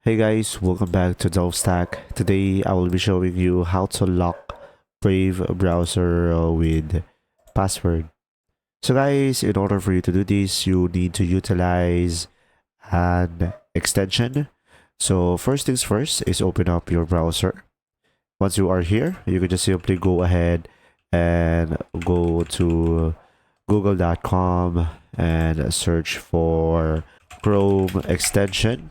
Hey guys, welcome back to Stack. Today I will be showing you how to lock Brave browser with password. So guys, in order for you to do this, you need to utilize an extension. So first things first is open up your browser. Once you are here, you can just simply go ahead and go to google.com and search for Chrome extension,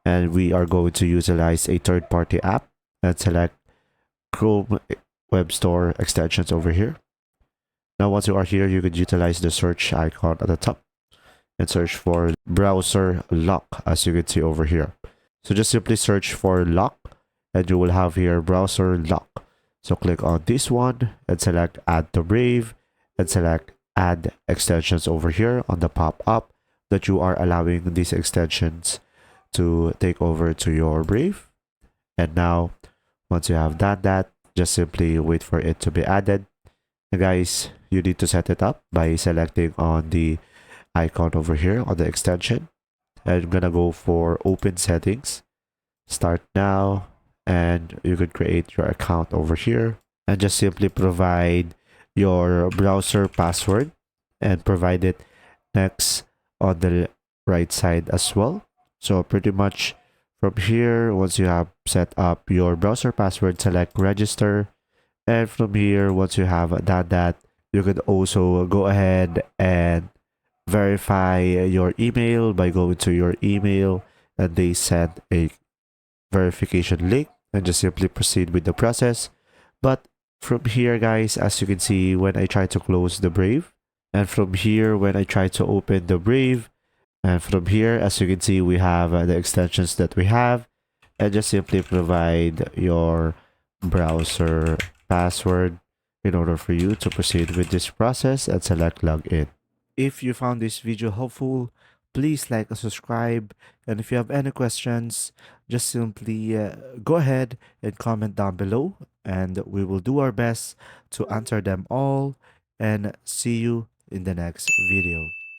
and we are going to utilize a third-party app and select Chrome Web Store extensions over here. Now, once you are here, you can utilize the search icon at the top and search for browser lock, as you can see over here. So just simply search for lock and you will have here browser lock. So click on this one and select add to Brave and select add extensions over here on the pop-up that you are allowing these extensions to take over to your Brave. And now, once you have done that, just simply wait for it to be added. And guys, you need to set it up by selecting on the icon over here on the extension. And I'm gonna go for open settings, start now, and you could create your account over here and just simply provide your browser password and provide it next on the right side as well. So pretty much from here, once you have set up your browser password, select register. And from here, once you have done that, you could also go ahead and verify your email by going to your email, and they send a verification link and just simply proceed with the process. But from here, guys, as you can see, when I try to close the Brave, and from here, when I try to open the Brave, and from here, as you can see, we have the extensions that we have, and just simply provide your browser password in order for you to proceed with this process and select login. If you found this video helpful, please like and subscribe. And if you have any questions, just simply go ahead and comment down below, and we will do our best to answer them all. And see you in the next video.